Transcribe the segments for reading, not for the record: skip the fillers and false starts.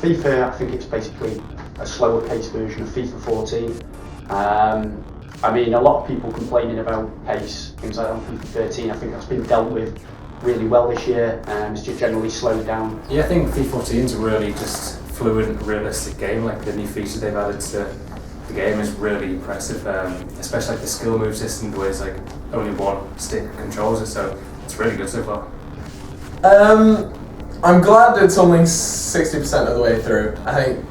FIFA, I think it's basically a slower paced version of FIFA 14. I mean, a lot of people complaining about pace, things like that on FIFA 13. I think that's been dealt with really well this year. It's just generally slowed down. Yeah, I think FIFA 14 is a really just fluid and realistic game. Like the new features they've added to the game is really impressive, especially like the skill move system, the way it's like only one stick controls it, so it's really good so far. I'm glad it's only 60% of the way through. I think,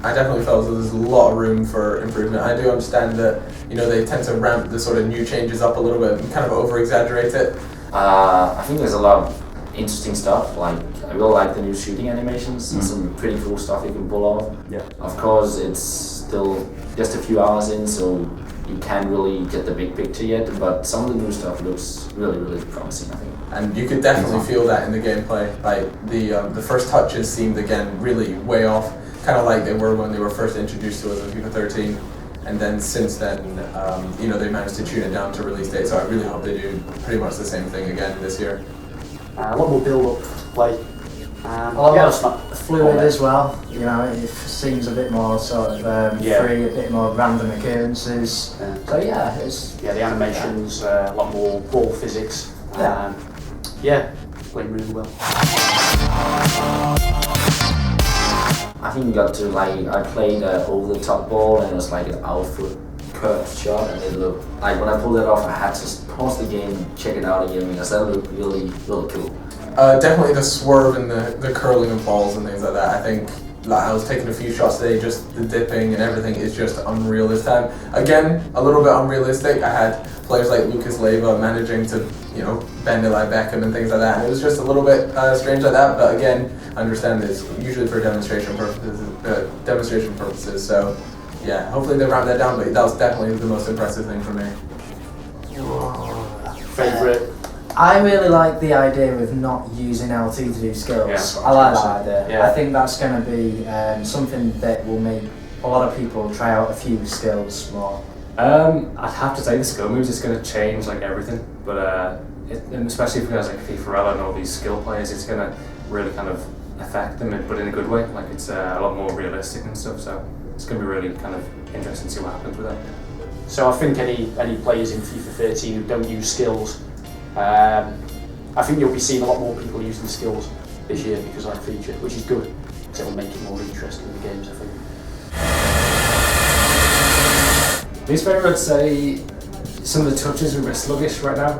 I definitely felt that there's a lot of room for improvement. I do understand that, they tend to ramp the sort of new changes up a little bit and kind of over-exaggerate it. I think there's a lot of interesting stuff, like I really like the new shooting animations and some pretty cool stuff you can pull off. Yeah. Of course, it's still just a few hours in, so you can't really get the big picture yet, but some of the new stuff looks really, really promising, I think. And you could definitely feel that in the gameplay. Like the first touches seemed again really way off, kind of like they were when they were first introduced to us in FIFA 13. And then since then, they managed to tune it down to release date. So I really hope they do pretty much the same thing again this year. A lot more build-up to play. A lot more fluid as well. It seems a bit more sort of free, a bit more random occurrences. So yeah, it's the animations, a lot more ball physics. Playing really well. I think you got to I played over the top ball and it was like an outfoot curved shot, and it looked like when I pulled it off I had to pause the game, check it out again because that looked really, really cool. Definitely the swerve and the curling of balls and things like that. I think I was taking a few shots today, just the dipping and everything is just unreal this time. Again, a little bit unrealistic. I had players like Lucas Leiva managing to, bend it like Beckham and things like that. And it was just a little bit strange like that, but again, I understand it's usually for demonstration purposes. So yeah, hopefully they ramp that down, but that was definitely the most impressive thing for me. Favourite? I really like the idea of not using LT to do skills. Yeah, I like that idea. Yeah. I think that's going to be something that will make a lot of people try out a few skills more. I'd have to say the skill moves is going to change like everything, but and especially if guys like FIFA and all these skill players, it's going to really kind of affect them, but in a good way. Like it's a lot more realistic and stuff, so it's going to be really kind of interesting to see what happens with that. So I think any players in FIFA 13 who don't use skills, I think you'll be seeing a lot more people using skills this year because of that feature, which is good, because it'll make it more interesting in the games, I think. Least favourite, I'd say some of the touches are a bit sluggish right now,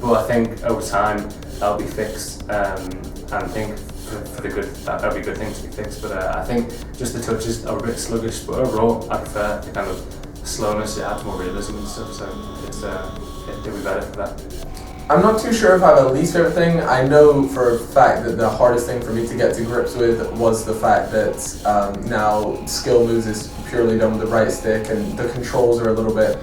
but I think over time that'll be fixed, and I think for the good, that'll be a good thing to be fixed, but I think just the touches are a bit sluggish, but overall I prefer the kind of slowness, it adds more realism and stuff, so it'll be better for that. I'm not too sure if I have a least favorite thing. I know for a fact that the hardest thing for me to get to grips with was the fact that now skill moves is purely done with the right stick, and the controls are a little bit,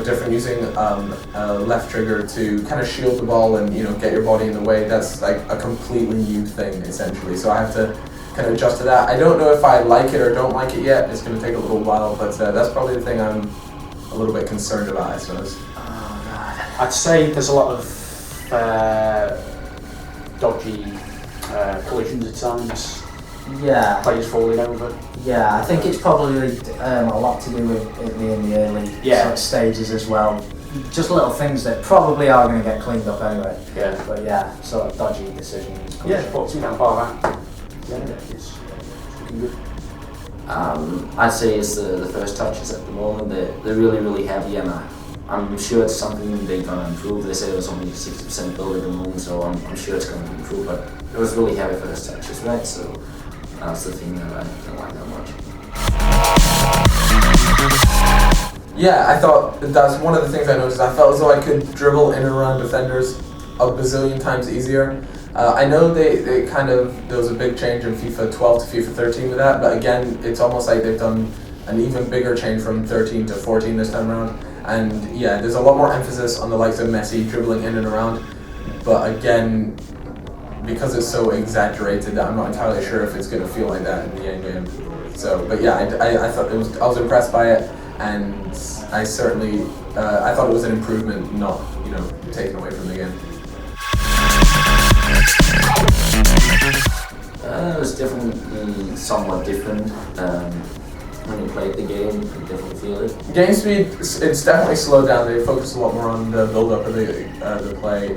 different. Using a left trigger to kind of shield the ball and get your body in the way. That's like a completely new thing essentially. So I have to kind of adjust to that. I don't know if I like it or don't like it yet. It's going to take a little while, but that's probably the thing I'm a little bit concerned about, I suppose. I'd say there's a lot of dodgy collisions at times. Yeah. Players falling over. Yeah, I think it's probably a lot to do with it being the early sort of stages as well. Just little things that probably are going to get cleaned up anyway. Yeah. But yeah, sort of dodgy decisions. Yeah, but bar that. Yeah, it's looking good. I'd say it's the first touches at the moment. They're really, really heavy, and I'm sure it's something they're going to improve. They say it was only 60% build at the moment, so I'm sure it's going to improve, but it was really heavy first touches, right? So that's the thing that I don't like that much. Yeah, I thought that's one of the things I noticed. I felt as though I could dribble in and around defenders a bazillion times easier. I know they kind of, there was a big change in FIFA 12 to FIFA 13 with that, but again, it's almost like they've done an even bigger change from 13 to 14 this time around. And yeah, there's a lot more emphasis on the likes of Messi dribbling in and around, but again, because it's so exaggerated that I'm not entirely sure if it's going to feel like that in the end game. So, but yeah, I thought I was impressed by it, and I certainly I thought it was an improvement, not taken away from the game. was definitely somewhat different. When you played the game, you definitely feel it. Game speed, it's definitely slowed down. They focus a lot more on the build-up of the play.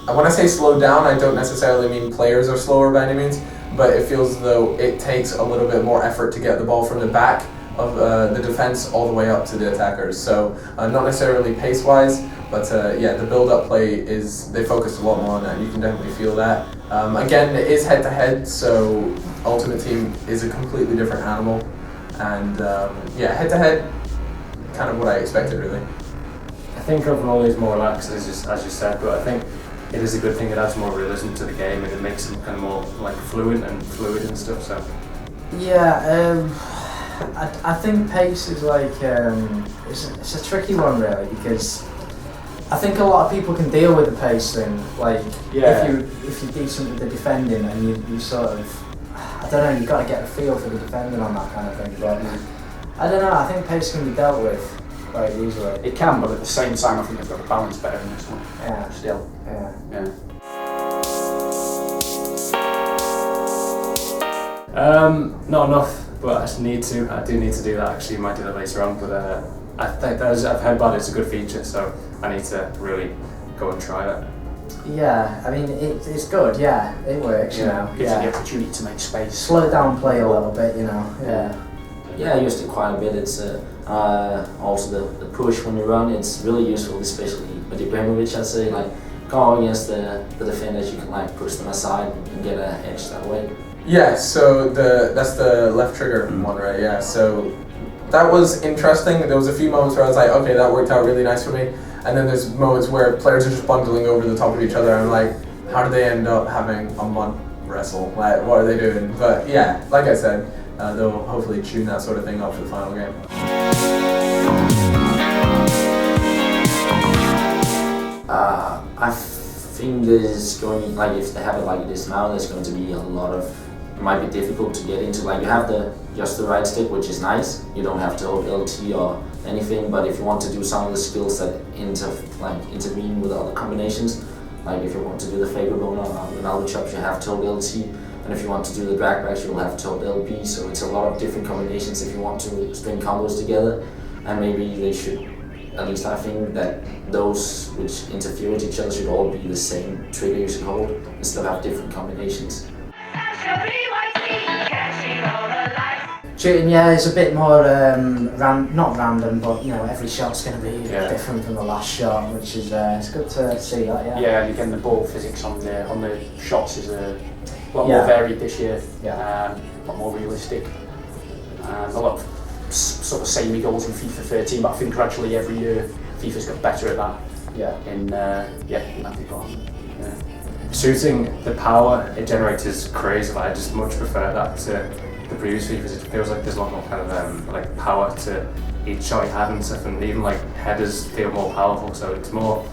When I say slowed down, I don't necessarily mean players are slower by any means, but it feels as though it takes a little bit more effort to get the ball from the back of the defense all the way up to the attackers. So not necessarily pace-wise, but yeah, the build-up play they focus a lot more on that. You can definitely feel that. Again, it is head-to-head, so Ultimate Team is a completely different animal. And yeah, head-to-head, kind of what I expected, really. I think overall it's more relaxed, as you said, but I think it is a good thing. It adds more realism to the game, and it makes it kind of more like fluid and stuff. So yeah, I think pace is like it's a tricky one really, because I think a lot of people can deal with the pace thing. Like if you're decent with the defending and you sort of, I don't know, you've got to get a feel for the defending on that kind of thing. But I don't know, I think pace can be dealt with quite easily. It can, but at the same time, I think they've got to balance better in this one. Yeah. Still. Yeah. Not enough, but I do need to do that. Actually, might do that later on. But I think I've heard about it. It's a good feature, so I need to really go and try that. Yeah, I mean it's good. Yeah, it works. You know, gives you the opportunity to make space. Slow down play a little bit. You know. Yeah. Yeah, I used it quite a bit. It's also the push when you run. It's really useful, especially with Ibrahimovic. I'd say like go against the defenders, you can like push them aside and get an edge that way. Yeah, so that's the left trigger one, right? Yeah, so that was interesting. There was a few moments where I was like, okay, that worked out really nice for me. And then there's moments where players are just bundling over the top of each other. And I'm like, how do they end up having a mud wrestle? Like, what are they doing? But yeah, like I said, they'll hopefully tune that sort of thing up for the final game. I think there's going, like if they have it like this now, there's going to be a lot of, it might be difficult to get into. Like you have just the right stick, which is nice. You don't have to hold LT or anything, but if you want to do some of the skills that intervene with other combinations, like if you want to do the Faber Bone or Ronaldo chops, you have to hold LT. And if you want to do the drag backs, you'll have to hold LB. So it's a lot of different combinations if you want to string combos together. And maybe they should, at least I think that those which interfere with each other should all be the same trigger you should hold instead of have different combinations. Shooting, yeah, is a bit more not random, but you know every shot's going to be different from the last shot, which is it's good to see that. Yeah. Yeah, and again the ball physics on the shots is a lot more varied this year. Yeah. A lot more realistic. A lot of sort of samey goals in FIFA 13, but I think gradually every year FIFA's got better at that. Yeah. In that department. Yeah. Shooting, the power it generates is crazy. Like, I just much prefer that to the previous FIFAs. It feels like there's a lot more kind of like power to each shot you have and stuff, and even like headers feel more powerful. So it's a lot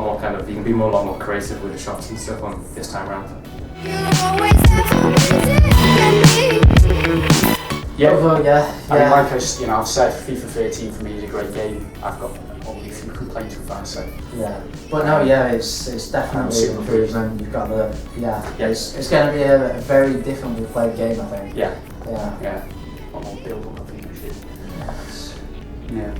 more kind of, you can be a lot more creative with the shots and stuff on this time around. Yeah, although, yeah. I mean, like I've said, FIFA 13 for me is a great game. I've got only a few complaints with that, so. Yeah, but no, yeah, it's definitely an improvement. You've got it's going to be a very differently played game, I think. Yeah. Yeah. Yeah. A lot more build up, I think, this year. Yes. Yeah.